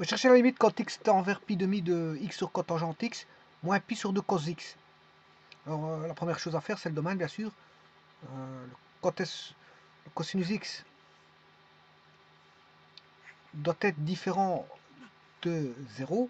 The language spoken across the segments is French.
Chercher la limite quand x est envers pi demi de x sur cotangente x moins pi sur 2 cos x. Alors la première chose à faire, c'est le domaine, bien sûr. Le cosinus x doit être différent de 0,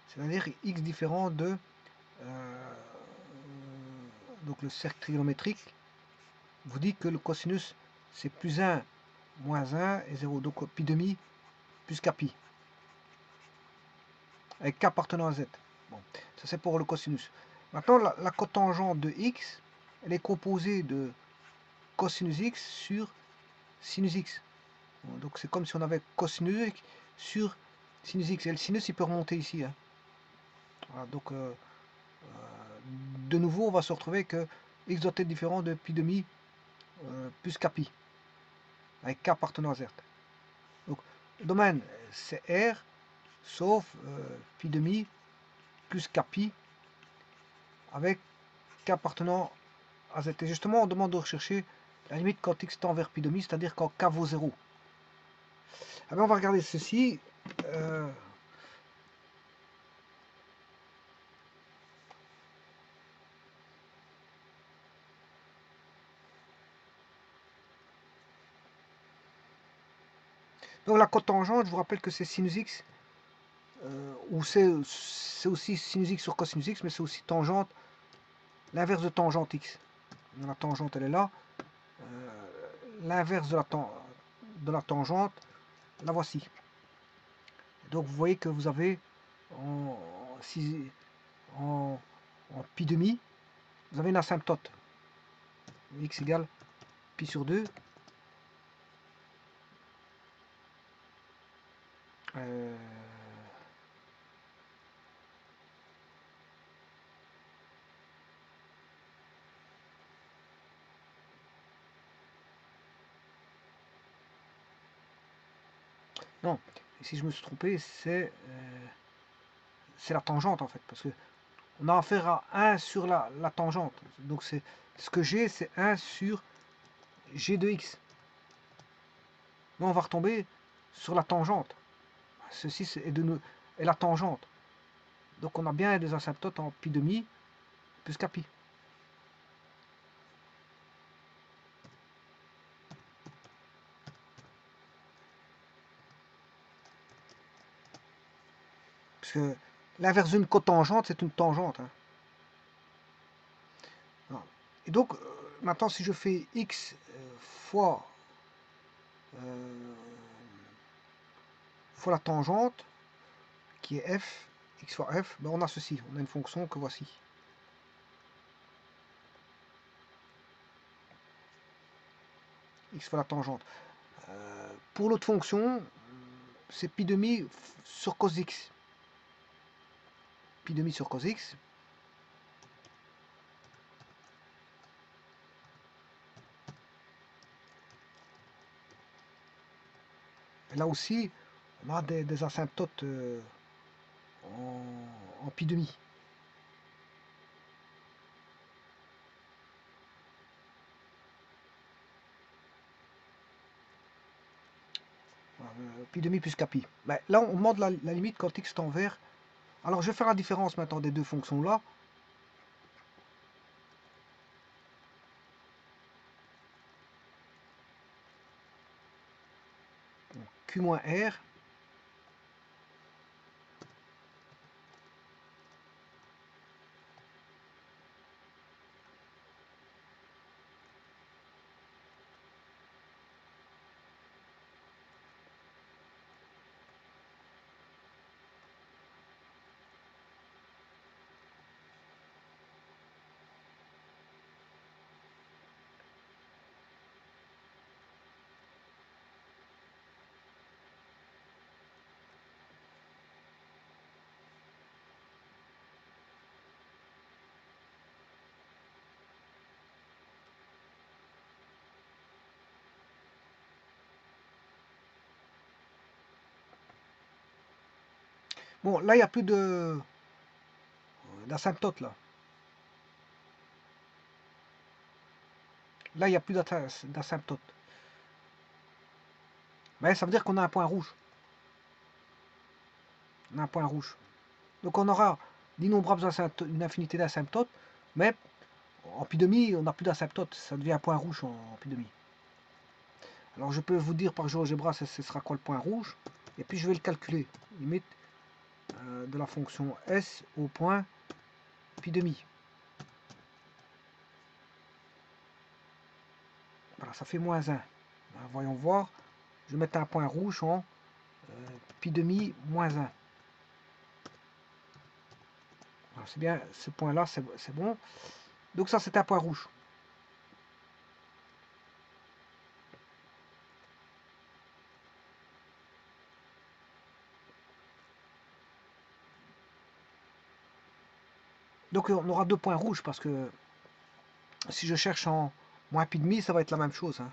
c'est-à-dire x différent de donc le cercle trigonométrique vous dit que le cosinus c'est plus 1 moins 1 et 0, donc pi demi plus k pi avec k appartenant à z. Bon, ça c'est pour le cosinus. Maintenant la cotangente de x, elle est composée de cosinus x sur sinus x. Bon, donc c'est comme si on avait cosinus x sur sinus x, et le sinus il peut remonter ici, hein. Voilà, donc de nouveau on va se retrouver que x doit être différent de pi demi plus k pi avec k appartenant à z. Donc le domaine c'est R sauf pi demi plus k pi avec k appartenant à z. Et justement on demande de rechercher la limite quand x tend vers pi demi, c'est-à-dire quand k vaut 0. Alors on va regarder ceci. Donc la cotangente, je vous rappelle que c'est sinus x, ou c'est aussi sinus x sur cosinus x, mais c'est aussi tangente, l'inverse de tangente x. La tangente elle est là, l'inverse de la tangente, la voici. Donc vous voyez que vous avez en pi demi, vous avez une asymptote, x égale pi sur 2, non, ici je me suis trompé, c'est la tangente en fait, parce que on a affaire à 1 sur la tangente. Donc c'est ce que j'ai, c'est 1 sur g de x. Là on va retomber sur la tangente. Ceci est la tangente. Donc on a bien des asymptotes en pi demi plus k pi. Parce que l'inverse d'une cotangente, c'est une tangente, hein. Et donc, maintenant, si je fais x fois la tangente, qui est f, x fois f, ben on a ceci, on a une fonction que voici. X fois la tangente. Pour l'autre fonction, c'est pi demi sur cos x. Pi demi sur cos x. Et là aussi, on a des asymptotes en pi demi. Pi demi plus k pi. Ben, là, on demande la limite quand x tend vers. Alors, je vais faire la différence maintenant des deux fonctions là. Q moins R. Bon, là, il n'y a plus d'asymptote, là. Là, il n'y a plus d'asymptote. Mais ça veut dire qu'on a un point rouge. On a un point rouge. Donc on aura d'innombrables une infinité d'asymptotes, mais en pi demi, on n'a plus d'asymptotes, ça devient un point rouge en pi demi. Alors je peux vous dire par GeoGebra ce sera quoi le point rouge, et puis je vais le calculer, limite de la fonction S au point pi demi. Voilà, ça fait moins 1. Alors, voyons voir, je vais mettre un point rouge en pi demi moins 1. C'est bien, ce point-là, c'est bon. Donc ça, c'est un point rouge. Donc on aura deux points rouges parce que si je cherche en moins pi demi, ça va être la même chose. Hein.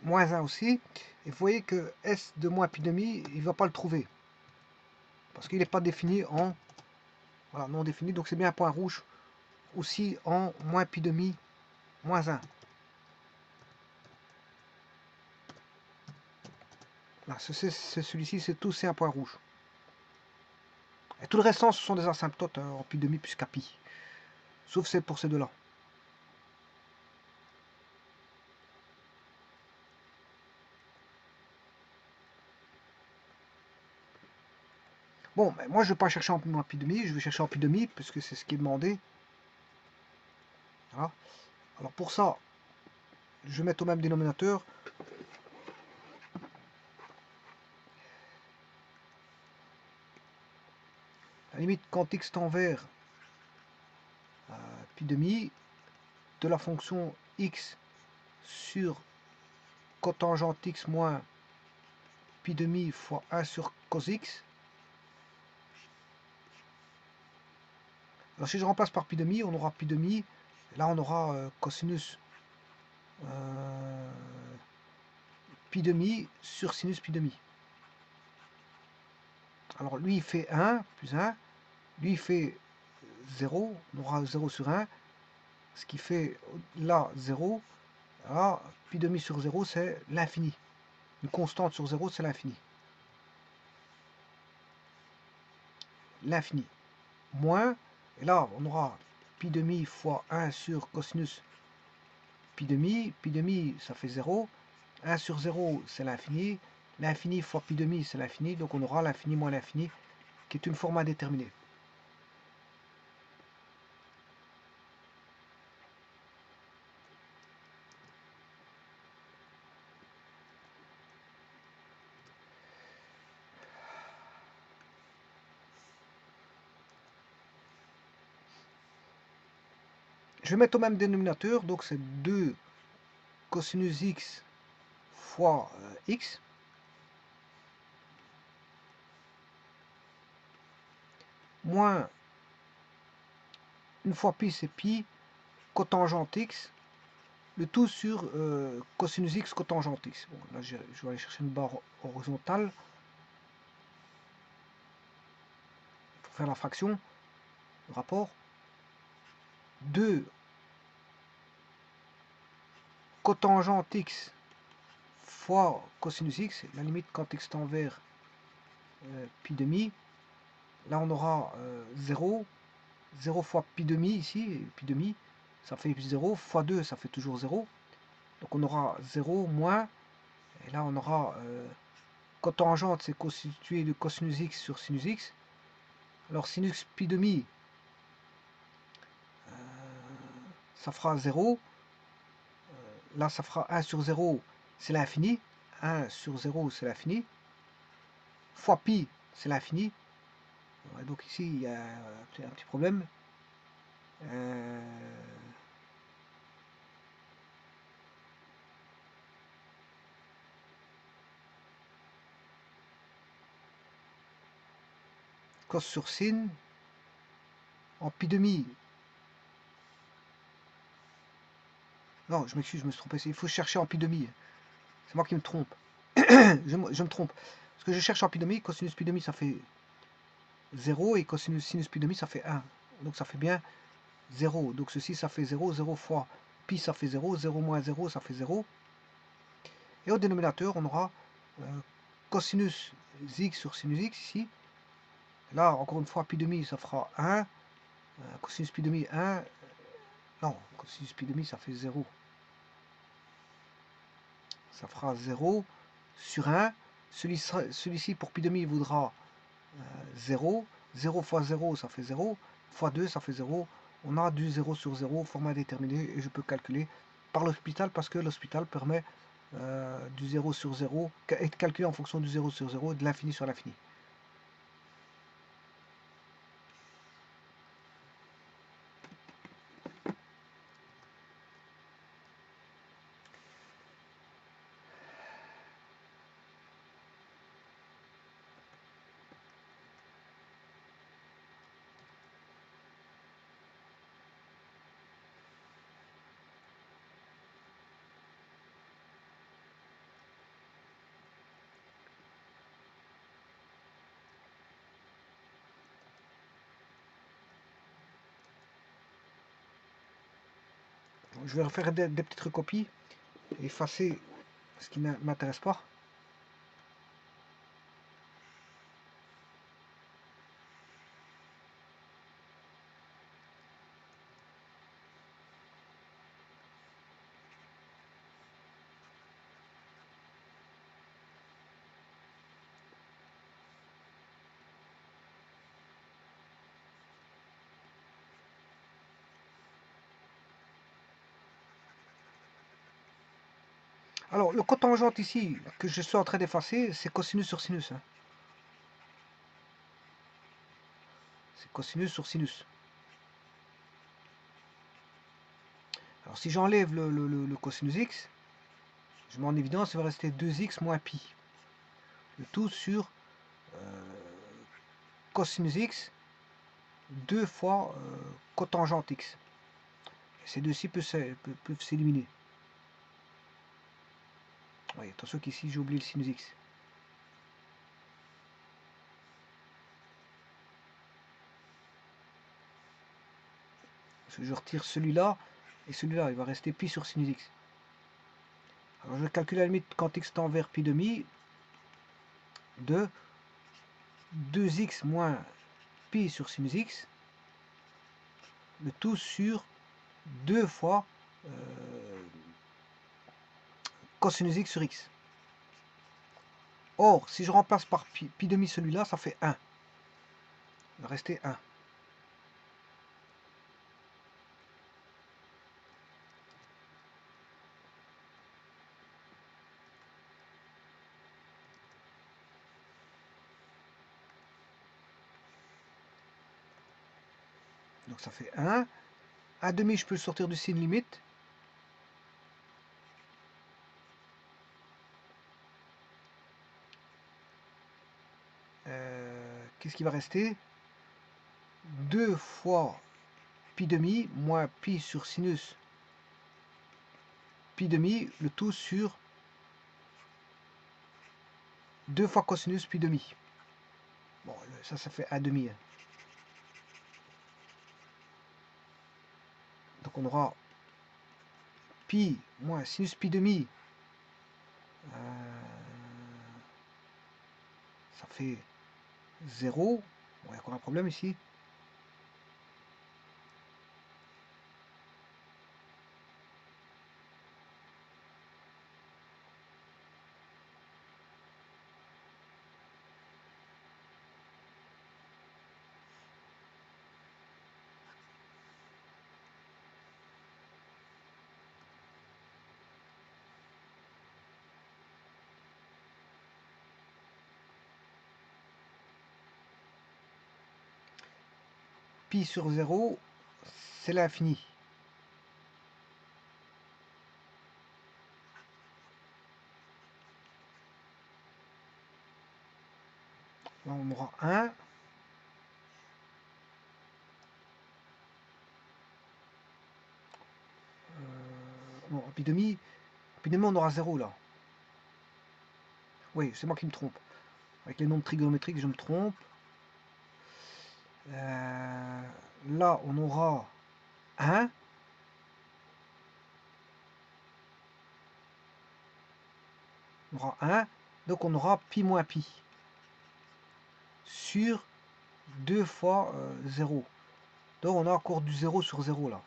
Moins 1 aussi. Et vous voyez que S de moins pi demi, il ne va pas le trouver. Parce qu'il n'est pas défini en... Voilà, non défini. Donc c'est bien un point rouge aussi en moins pi demi moins 1. Là, celui-ci, c'est tout, c'est un point rouge. Et tout le restant, ce sont des asymptotes en pi demi plus qu'à pi. Sauf c'est pour ces deux-là. Bon, ben, moi je ne vais pas chercher en pi demi, je vais chercher en pi demi, puisque c'est ce qui est demandé. Voilà. Alors pour ça, je vais mettre au même dénominateur. À la limite, quand x tend vers pi demi, de la fonction x sur cotangente x moins pi demi fois 1 sur cos x. Alors si je remplace par pi demi, on aura pi demi, et là on aura cosinus pi demi sur sinus pi demi. Alors lui il fait 1 plus 1, lui il fait 0, on aura 0 sur 1, ce qui fait là 0, là pi demi sur 0 c'est l'infini. Une constante sur 0 c'est l'infini. L'infini. Moins, et là on aura pi demi fois 1 sur cosinus pi demi ça fait 0, 1 sur 0 c'est l'infini, l'infini fois pi demi c'est l'infini, donc on aura l'infini moins l'infini qui est une forme indéterminée. Je vais mettre au même dénominateur, donc c'est 2 cosinus x fois x. Moins, une fois pi c'est pi, cotangente x, le tout sur cosinus x cotangente x. Bon, là je vais aller chercher une barre horizontale pour faire la fraction, le rapport. 2 cotangente x fois cosinus x, la limite quand x tend vers pi demi, là on aura 0, 0 fois pi demi ici, pi demi, ça fait 0, fois 2 ça fait toujours 0, donc on aura 0 moins, et là on aura cotangente c'est constitué de cosinus x sur sinus x, alors sinus pi demi, ça fera 0, là ça fera 1 sur 0, c'est l'infini, 1 sur 0 c'est l'infini, fois pi c'est l'infini, donc ici il y a un petit problème, cos sur sin, en pi demi, Non, je m'excuse, je me suis trompé. Il faut chercher en pi demi. C'est moi qui me trompe. je me trompe. Ce que je cherche en pi demi, cosinus pi demi, ça fait 0. Et cosinus sinus pi demi, ça fait 1. Donc ça fait bien 0. Donc ceci, ça fait 0. 0 fois pi, ça fait 0. 0 moins 0, ça fait 0. Et au dénominateur, on aura cosinus x sur sinus x ici. Là, encore une fois, pi demi, ça fera 1. Cosinus pi demi, 1. Non, cosinus pi demi, ça fait 0. Ça fera 0 sur 1. Celui-ci, pour pi demi, il vaudra 0. 0 fois 0, ça fait 0. Fois 2, ça fait 0. On a du 0 sur 0, format déterminé, et je peux calculer par l'hospital, parce que l'hospital permet du 0 sur 0, et de calculer en fonction du 0 sur 0, de l'infini sur l'infini. Je vais refaire des petites recopies, et effacer ce qui ne m'intéresse pas. Alors, le cotangente ici, que je suis en train d'effacer, c'est cosinus sur sinus. Hein. C'est cosinus sur sinus. Alors, si j'enlève le cosinus x, je mets en évidence, il va rester 2x moins pi. Le tout sur cosinus x, 2 fois cotangente x. Et ces deux-ci peuvent s'éliminer. Oui, attention qu'ici, j'ai oublié le sinus x. Parce que je retire celui-là, et celui-là, il va rester pi sur sinus x. Alors, je calcule à la limite quand x tend vers pi demi de 2x moins pi sur sinus x, le tout sur 2 fois cosinus x sur x. Or, si je remplace par pi demi celui-là, ça fait 1. Il va rester 1. Donc ça fait 1. 1 demi, je peux le sortir du signe limite. Qu'est-ce qui va rester? 2 fois pi demi moins pi sur sinus pi demi, le tout sur 2 fois cosinus pi demi. Bon, ça fait 1 demi. Donc on aura pi moins sinus pi demi. Ça fait 0. Bon, il y a encore un problème ici. Pi sur 0, c'est l'infini. Là, on aura 1. Non, pi demi, on aura 0 là. Oui, c'est moi qui me trompe. Avec les nombres trigonométriques, je me trompe. Là, on aura 1. On aura 1. Donc, on aura pi moins pi. Sur 2 fois 0. Donc, on a encore du 0 sur 0 là.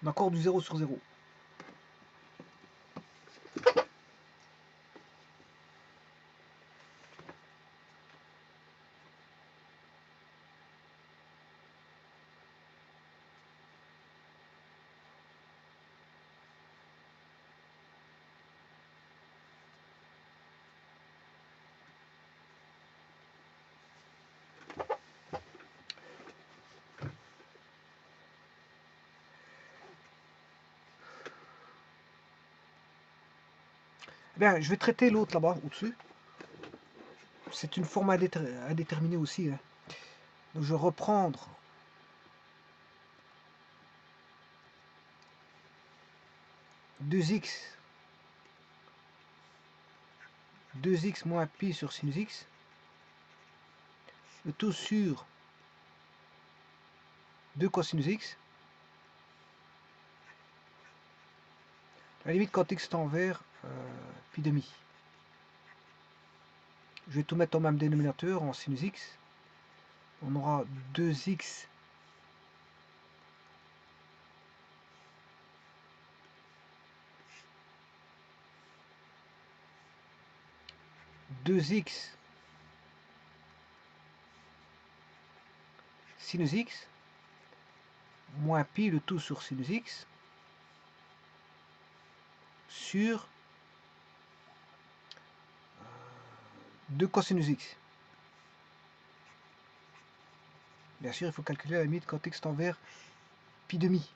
On a encore du 0 sur 0. Bien, je vais traiter l'autre là-bas, au-dessus. C'est une forme à déterminer aussi. Hein. Donc, je vais reprendre deux x moins pi sur sinus x, le tout sur 2 cosinus x. À la limite, quand x tend vers pi demi. Je vais tout mettre au même dénominateur en sinus x. On aura 2x sinus x moins pi le tout sur sinus x sur 2 cosinus x. Bien sûr, il faut calculer à la limite quand x tend vers pi demi.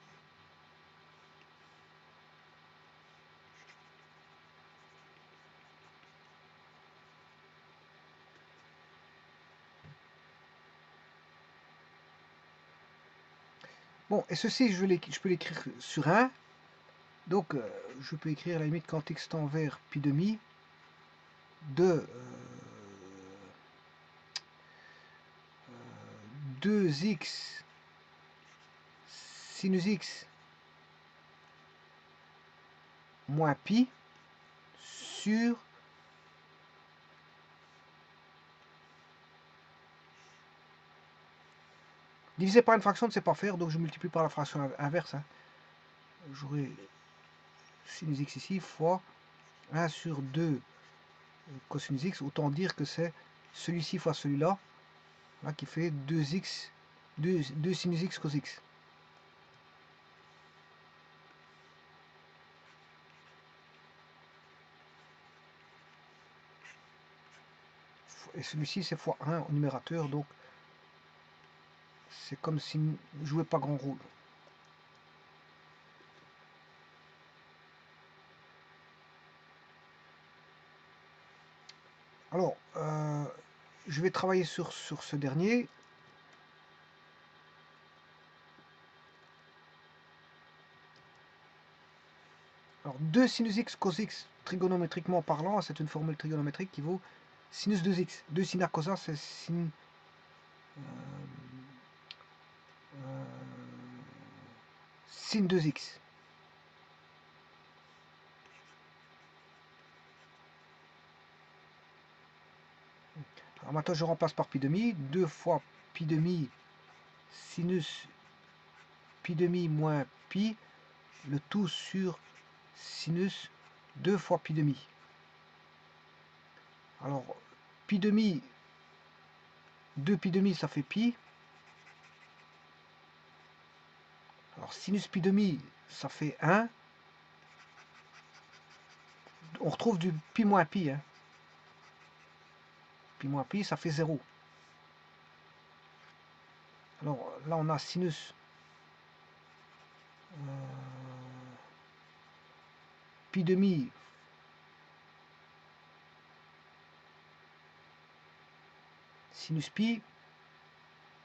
Bon, et ceci, je peux l'écrire sur 1. Donc, je peux écrire à la limite quand x tend vers pi demi de 2x sinus x moins pi sur divisé par une fraction, ne sait pas faire, donc je multiplie par la fraction inverse. Hein. J'aurai sinus x ici fois 1 sur 2 cosinus x. Autant dire que c'est celui-ci fois celui-là là, qui fait 2x, 2 sinus x cos x. Et celui-ci c'est fois 1 au numérateur, donc c'est comme s'il ne jouait pas grand rôle. Alors, je vais travailler sur ce dernier. Alors, 2 sinus x cos x, trigonométriquement parlant, c'est une formule trigonométrique qui vaut sinus 2x. 2 sin a cos a, c'est sin... sin 2x. Alors maintenant, je remplace par pi demi. 2 fois pi demi sinus pi demi moins pi, le tout sur sinus 2 fois pi demi. Alors, pi demi, 2 pi demi, ça fait pi. Alors, sinus pi demi, ça fait 1. On retrouve du pi moins pi. Hein. Pi moins pi, ça fait 0. Alors, là, on a sinus pi demi sinus pi.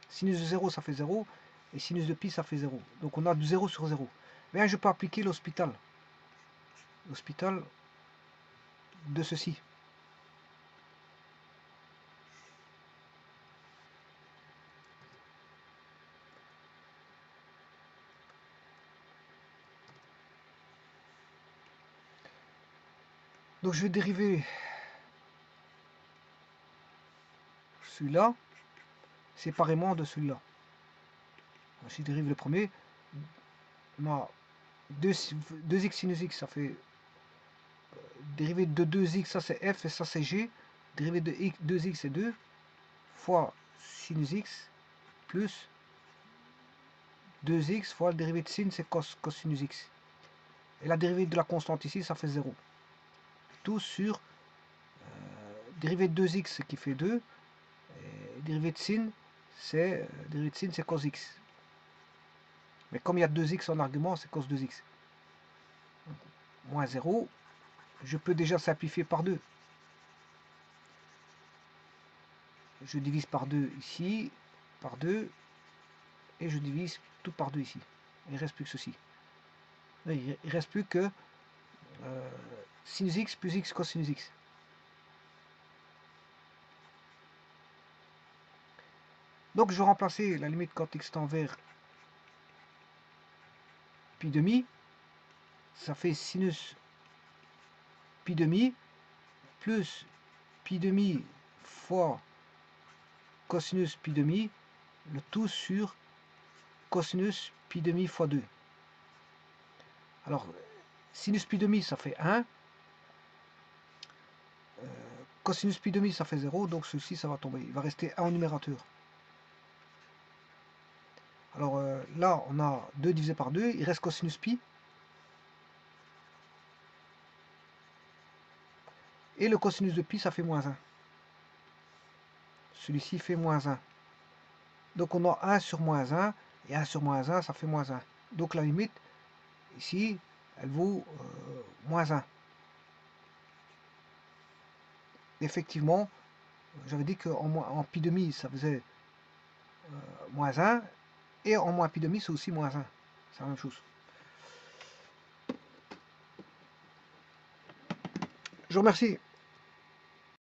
Sinus de 0, ça fait 0. et sinus de pi, ça fait 0. Donc on a du 0 sur 0. Bien, je peux appliquer l'hospital. L'hospital de ceci. Donc je vais dériver celui-là séparément de celui-là. Si je dérive le premier, on a 2x sinus x, ça fait dérivé de 2x, ça c'est f et ça c'est g. Dérivé de 2x c'est 2 fois sinus x plus 2x fois le dérivé de sin, c'est cosinus x. Et la dérivée de la constante ici, ça fait 0. Tout sur dérivée de 2x qui fait 2. Et dérivée de sin, c'est cos x. Mais comme il y a 2x en argument, c'est cos 2x. Moins 0. Je peux déjà simplifier par 2. Je divise par 2 ici, par 2, et je divise tout par 2 ici. Il ne reste plus que ceci. Il ne reste plus que sinus x plus x cosinus x. Donc je vais remplacer la limite quand x tend vers pi demi. Ça fait sinus pi demi plus pi demi fois cosinus pi demi, le tout sur cosinus pi demi fois 2. Alors, sinus pi demi, ça fait 1. Cosinus pi demi, ça fait 0. Donc ceci, ça va tomber. Il va rester 1 en numérateur. Alors là, on a 2 divisé par 2. Il reste cosinus pi. Et le cosinus de pi, ça fait moins 1. Celui-ci fait moins 1. Donc on a 1 sur moins 1. Et 1 sur moins 1, ça fait moins 1. Donc la limite, ici, elle vaut moins 1. Effectivement, j'avais dit qu'en pi demi, ça faisait moins 1. Et en moins pi demi, c'est aussi moins 1. C'est la même chose. Je vous remercie.